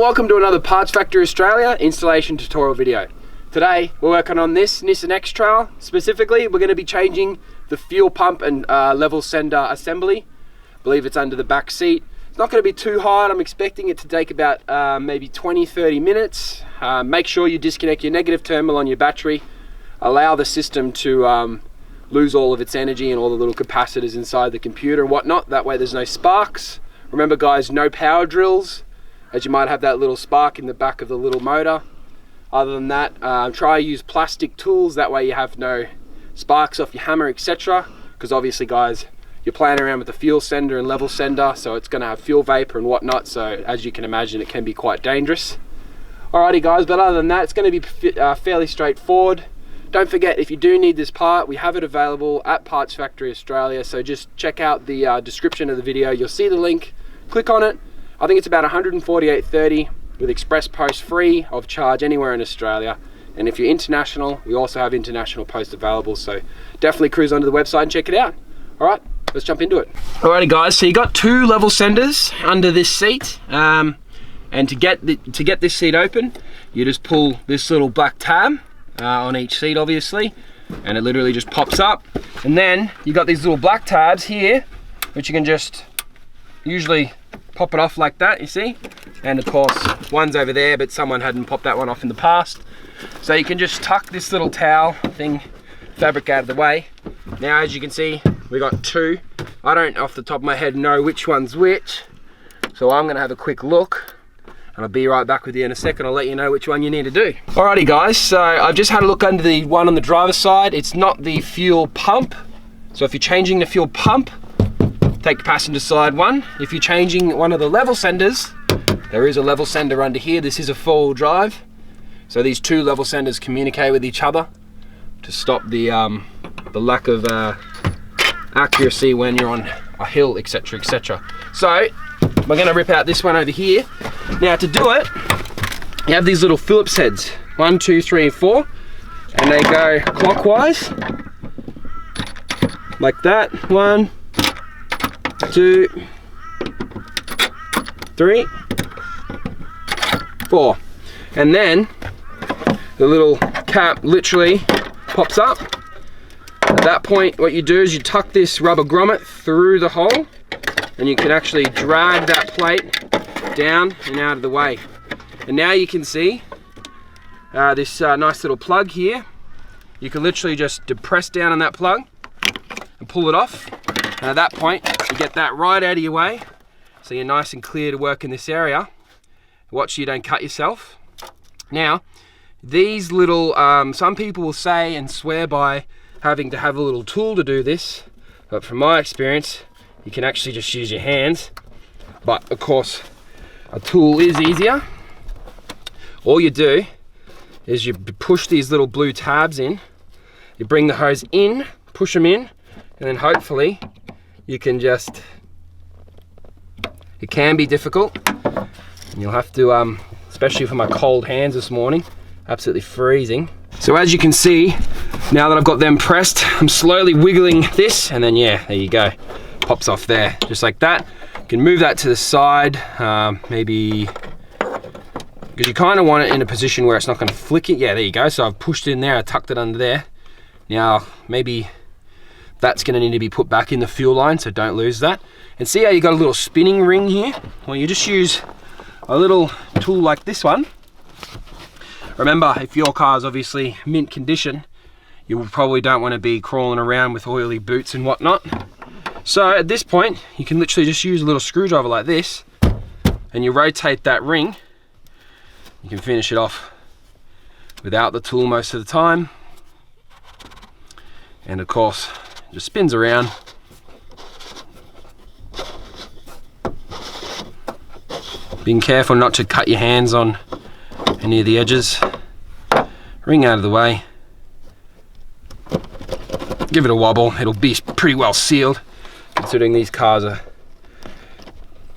welcome to another Parts Factory Australia installation tutorial video. Today we're working on this Nissan X-Trail. Specifically, we're going to be changing the fuel pump and level sender assembly. I believe it's under the back seat. It's not going to be too hard. I'm expecting it to take about maybe 20-30 minutes. Make sure you disconnect your negative terminal on your battery. Allow the system to lose all of its energy and all the little capacitors inside the computer and whatnot. That way there's no sparks. Remember guys, no power drills, as you might have that little spark in the back of the little motor. Other than that, try to use plastic tools. That way you have no sparks off your hammer, etc. Because obviously guys, you're playing around with the fuel sender and level sender, so it's going to have fuel vapor and whatnot. So as you can imagine, it can be quite dangerous. Alrighty guys, but other than that, it's going to be fairly straightforward. Don't forget, if you do need this part, we have it available at Parts Factory Australia. So just check out the description of the video. You'll see the link. Click on it. I think it's about $148.30 with express post free of charge anywhere in Australia. And if you're international, we also have international post available. So definitely cruise onto the website and check it out. All right, let's jump into it. Alrighty guys, so you got two level senders under this seat. And to get this seat open, you just pull this little black tab on each seat obviously, and it literally just pops up. And then you got these little black tabs here, which you can just usually pop it off like that, you see. And of course one's over there, but someone hadn't popped that one off in the past, so you can just tuck this little towel thing, fabric out of the way. Now as you can see, we got two. I don't off the top of my head know which one's which, so I'm gonna have a quick look and I'll be right back with you in a second. I'll let you know which one you need to do. Alrighty guys, so I've just had a look under the one on the driver's side. It's not the fuel pump, so if you're changing the fuel pump, take the passenger side one. If you're changing one of the level senders, there is a level sender under here. This is a four-wheel drive, so these two level senders communicate with each other to stop the lack of accuracy when you're on a hill, etc, etc. So we're going to rip out this one over here. Now to do it, you have these little Phillips heads, 1, 2, 3, and 4, and they go clockwise like that. 1, 2, 3, 4, and then the little cap literally pops up. At that point, what you do is you tuck this rubber grommet through the hole, and you can actually drag that plate down and out of the way. And now you can see this nice little plug here. You can literally just press down on that plug and pull it off. And at that point, you get that right out of your way, so you're nice and clear to work in this area. Watch you don't cut yourself. Now, these little, some people will say and swear by having to have a little tool to do this, but from my experience, you can actually just use your hands. But of course, a tool is easier. All you do is you push these little blue tabs in, you bring the hose in, push them in, and then hopefully you can just, it can be difficult. And you'll have to, especially for my cold hands this morning, absolutely freezing. So as you can see, now that I've got them pressed, I'm slowly wiggling this, and then yeah, there you go. Pops off there, just like that. You can move that to the side, maybe, because you kind of want it in a position where it's not going to flick it. Yeah, there you go. So I've pushed it in there, I tucked it under there. Now, maybe that's going to need to be put back in the fuel line, so don't lose that. And see how you got a little spinning ring here? Well, you just use a little tool like this one. Remember, if your car is obviously mint condition, you probably don't want to be crawling around with oily boots and whatnot. So at this point, you can literally just use a little screwdriver like this, and you rotate that ring. You can finish it off without the tool most of the time. And of course, it just spins around. Being careful not to cut your hands on any of the edges. Ring out of the way. Give it a wobble. It'll be pretty well sealed, considering these cars are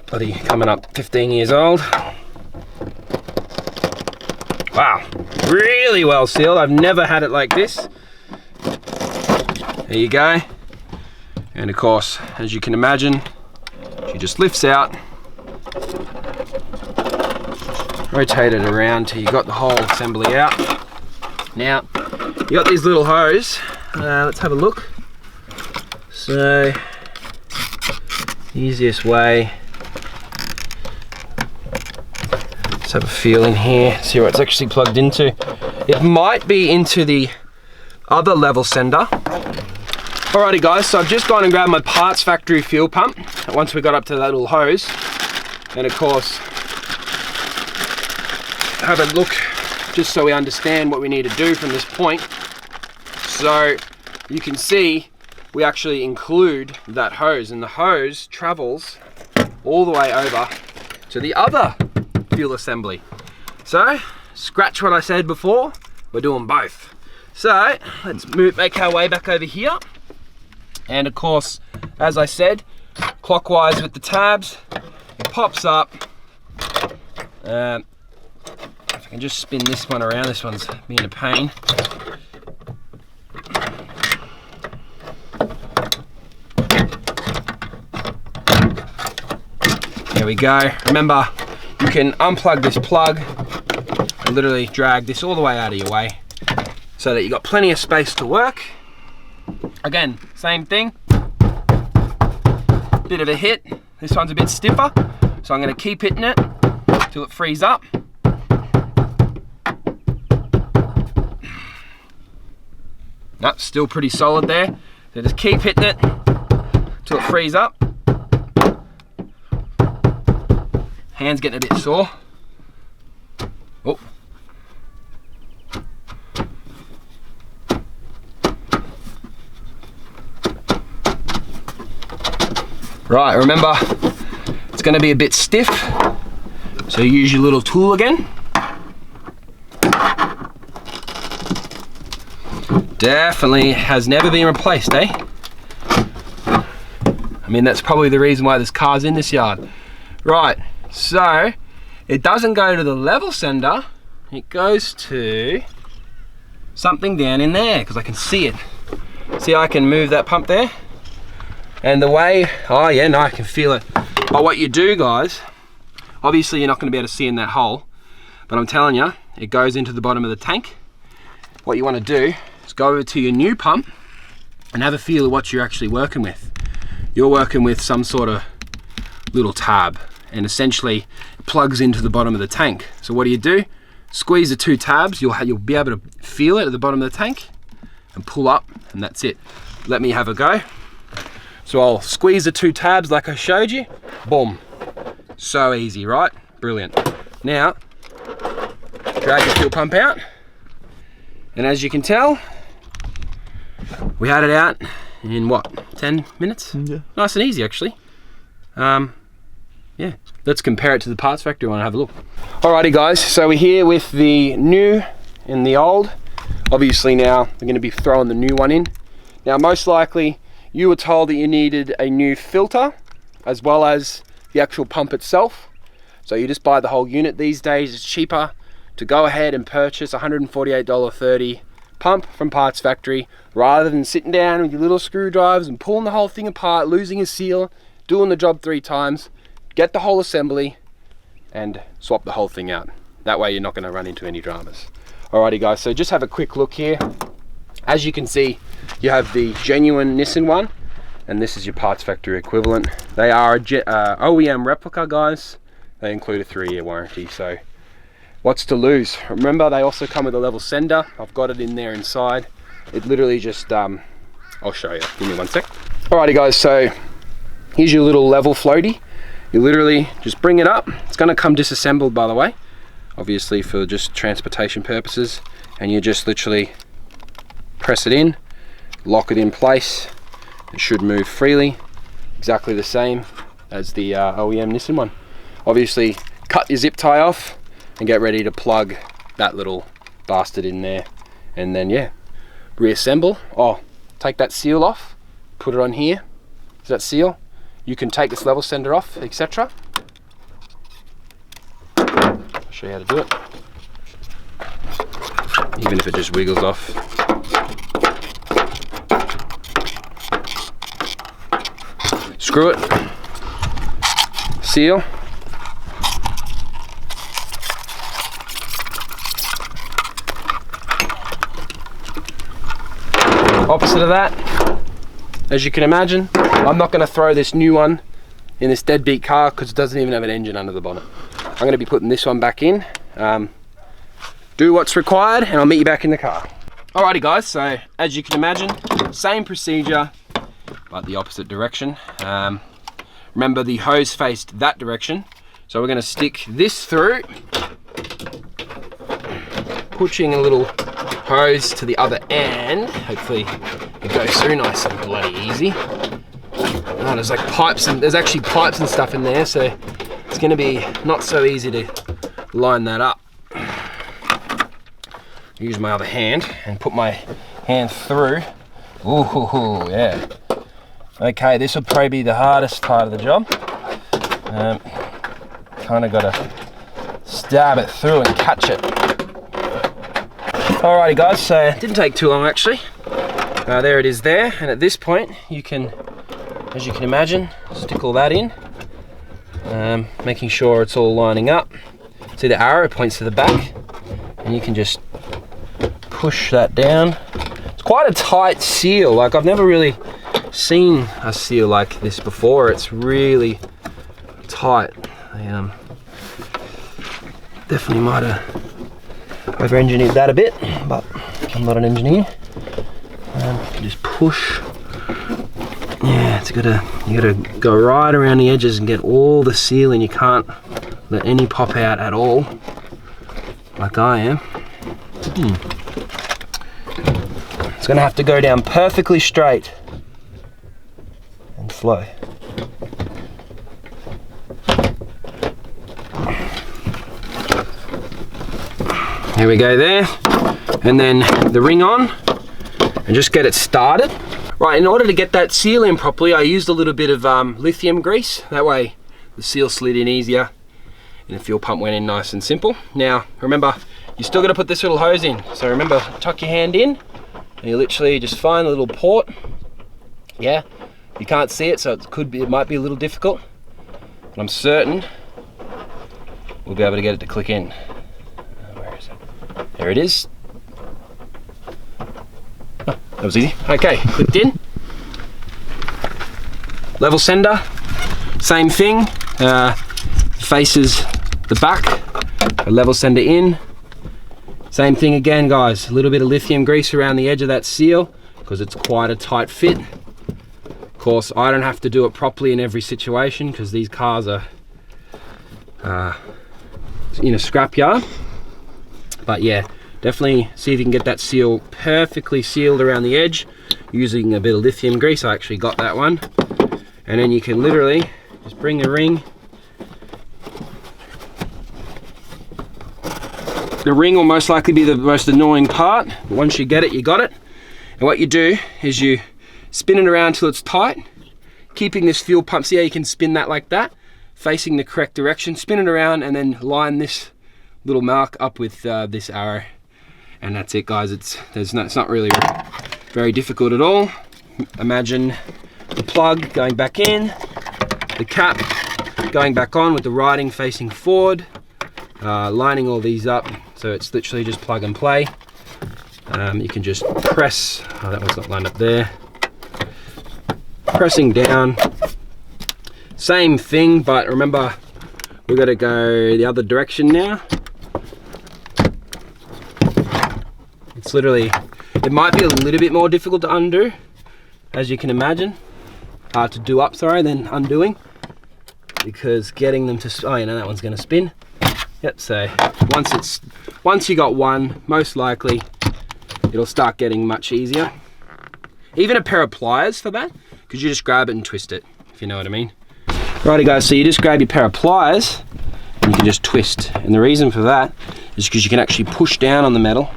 bloody coming up 15 years old. Wow, really well sealed. I've never had it like this. There you go. And of course, as you can imagine, she just lifts out. rotate it around till you got the whole assembly out. Now, you got these little hose. Let's have a look. So, easiest way. Let's have a feel in here, see what it's actually plugged into. It might be into the other level sender. Alrighty guys, so I've just gone and grabbed my parts factory fuel pump once we got up to that little hose. And of course, have a look just so we understand what we need to do from this point. So you can see we actually include that hose, and the hose travels all the way over to the other fuel assembly. So scratch what I said before, we're doing both. So let's make our way back over here. And of course, as I said, clockwise with the tabs, it pops up. If I can just spin this one around, this one's being a pain. There we go. Remember, you can unplug this plug and literally drag this all the way out of your way so that you've got plenty of space to work. Again, same thing. Bit of a hit. This one's a bit stiffer, so I'm going to keep hitting it till it frees up. That's still pretty solid there. So just keep hitting it till it frees up. Hand's getting a bit sore. Oh. Right, remember, it's going to be a bit stiff, so use your little tool again. Definitely has never been replaced, eh? I mean, that's probably the reason why this car's in this yard. Right, so it doesn't go to the level sender, it goes to something down in there, because I can see it. See how I can move that pump there? And the way, oh yeah, no, I can feel it. But what you do, guys, obviously you're not going to be able to see in that hole, but I'm telling you, it goes into the bottom of the tank. What you want to do is go over to your new pump and have a feel of what you're actually working with. You're working with some sort of little tab, and essentially it plugs into the bottom of the tank. So what do? Squeeze the two tabs, you'll be able to feel it at the bottom of the tank and pull up, and that's it. Let me have a go. So I'll squeeze the two tabs like I showed you, boom. So easy, right? Brilliant. Now, drag the fuel pump out, and as you can tell, we had it out in what, 10 minutes? Yeah. Nice and easy, actually. Yeah, let's compare it to the parts factory one and have a look. Alrighty guys, so we're here with the new and the old. Obviously now we're going to be throwing the new one in. Now most likely, you were told that you needed a new filter as well as the actual pump itself. So you just buy the whole unit these days. It's cheaper to go ahead and purchase a $148.30 pump from Parts Factory rather than sitting down with your little screwdrivers and pulling the whole thing apart, losing a seal, doing the job 3 times. Get the whole assembly and swap the whole thing out. That way you're not going to run into any dramas. Alrighty guys, so just have a quick look here. As you can see, you have the genuine Nissan one, and this is your Parts Factory equivalent. They are a OEM replica, guys. They include a 3-year warranty, so what's to lose? Remember, they also come with a level sender. I've got it in there inside. It literally just, I'll show you. Give me one sec. Alrighty guys, so here's your little level floaty. You literally just bring it up. It's going to come disassembled, by the way, obviously for just transportation purposes, and you just literally press it in, lock it in place. It should move freely, exactly the same as the OEM Nissan one. Obviously, cut your zip tie off and get ready to plug that little bastard in there, and then yeah, reassemble. Oh, take that seal off, put it on here. Is that seal? You can take this level sender off, etc. I'll show you how to do it. Even if it just wiggles off. Screw it. Seal. Opposite of that, as you can imagine, I'm not going to throw this new one in this deadbeat car because it doesn't even have an engine under the bonnet. I'm going to be putting this one back in, do what's required, and I'll meet you back in the car. Alrighty guys, so as you can imagine, same procedure, but the opposite direction. Remember, the hose faced that direction, so we're going to stick this through, pushing a little hose to the other end. Hopefully it goes through nice and bloody easy. Oh, there's like pipes, and there's actually pipes and stuff in there, so it's going to be not so easy to line that up. Use my other hand and put my hand through. Ooh, yeah. Okay, this will probably be the hardest part of the job. Kind of got to stab it through and catch it. Alrighty guys, so it didn't take too long actually. There it is there, and at this point you can, as you can imagine, stick all that in, making sure it's all lining up. See the arrow points to the back, and you can just push that down. It's quite a tight seal, like I've never really seen a seal like this before. It's really tight. I definitely might have over-engineered that a bit, but I'm not an engineer. Just push. Yeah, you gotta go right around the edges and get all the seal in. You can't let any pop out at all, like I am. It's gonna have to go down perfectly straight and slow. There we go there, and then the ring on, and just get it started. Right, in order to get that seal in properly, I used a little bit of lithium grease. That way the seal slid in easier and the fuel pump went in nice and simple. Now, remember, you still got to put this little hose in. So remember, tuck your hand in, and you literally just find a little port. Yeah, you can't see it, so it might be a little difficult, but I'm certain we'll be able to get it to click in. Where is it? There it is. Oh, that was easy. Okay, clicked in. Level sender, same thing. Faces the back. A level sender in. Same thing again, guys. A little bit of lithium grease around the edge of that seal because it's quite a tight fit. Of course, I don't have to do it properly in every situation because these cars are in a scrapyard. But yeah, definitely see if you can get that seal perfectly sealed around the edge using a bit of lithium grease. I actually got that one. And then you can literally just bring the ring. The ring will most likely be the most annoying part. Once you get it, you got it. And what you do is you spin it around till it's tight, keeping this fuel pump, see how you can spin that like that, facing the correct direction, spin it around, and then line this little mark up with this arrow. And that's it, guys. It's not really very difficult at all. Imagine the plug going back in, the cap going back on with the writing facing forward, lining all these up, so it's literally just plug and play. You can just press, oh, that one's not lined up there, pressing down, same thing, but remember we've got to go the other direction now. It's literally, it might be a little bit more difficult to undo, as you can imagine, to do up, sorry, than undoing, because getting them to, oh, you know, that one's going to spin. Yep, so once you got one, most likely it'll start getting much easier. Even a pair of pliers for that, because you just grab it and twist it, if you know what I mean. Righty guys, so you just grab your pair of pliers and you can just twist. And the reason for that is because you can actually push down on the metal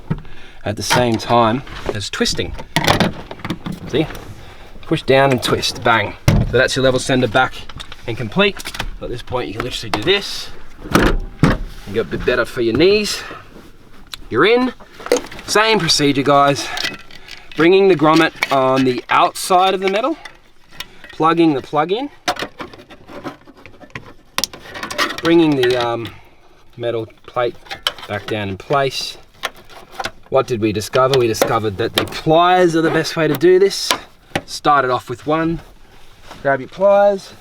at the same time as twisting. See? Push down and twist, bang. So that's your level sender back and complete. At this point you can literally do this. You get a bit better for your knees. You're in. Same procedure, guys. Bringing the grommet on the outside of the metal, plugging the plug in, bringing the metal plate back down in place, What did we discover? We discovered that the pliers are the best way to do this. Start it off with one. Grab your pliers.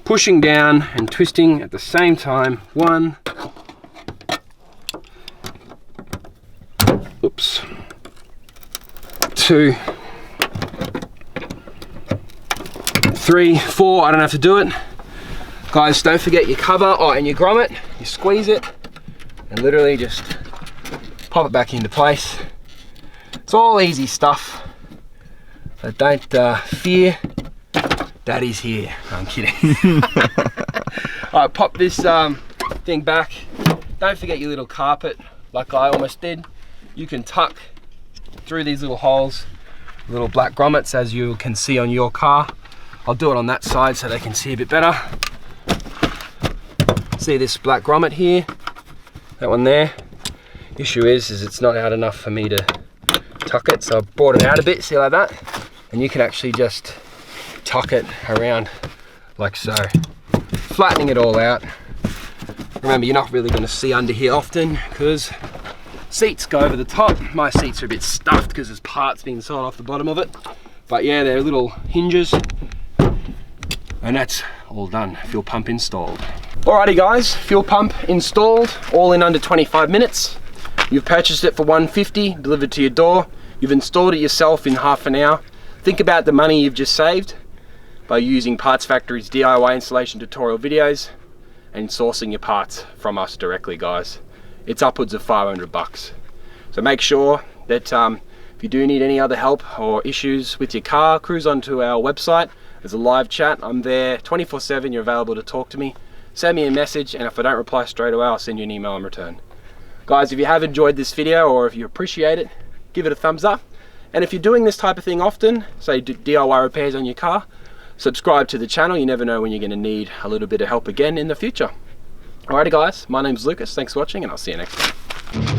Pushing down and twisting at the same time. 1. Oops. 2. 3, 4. I don't have to do it. Guys, don't forget your cover and your grommet. You squeeze it and literally just pop it back into place. It's all easy stuff. So don't fear. Daddy's here. No, I'm kidding. Alright, pop this thing back. Don't forget your little carpet, like I almost did. You can tuck through these little holes, little black grommets, as you can see on your car. I'll do it on that side so they can see a bit better. See this black grommet here? That one there. Issue is it's not out enough for me to tuck it, so I brought it out a bit, see like that? And you can actually just tuck it around like so, flattening it all out. Remember, you're not really going to see under here often because seats go over the top. My seats are a bit stuffed because there's parts being sold off the bottom of it, but yeah, they're little hinges, and that's all done. Fuel pump installed. Alrighty guys, fuel pump installed, all in under 25 minutes. You've purchased it for $150, delivered to your door. You've installed it yourself in half an hour. Think about the money you've just saved by using Parts Factory's DIY installation tutorial videos and sourcing your parts from us directly, guys. It's upwards of 500 bucks. So make sure that if you do need any other help or issues with your car, cruise onto our website. There's a live chat. I'm there 24/7. You're available to talk to me. Send me a message, and if I don't reply straight away, I'll send you an email in return. Guys, if you have enjoyed this video or if you appreciate it, give it a thumbs up. And if you're doing this type of thing often, say DIY repairs on your car, subscribe to the channel. You never know when you're going to need a little bit of help again in the future. Alrighty guys, my name's Lucas. Thanks for watching, and I'll see you next time.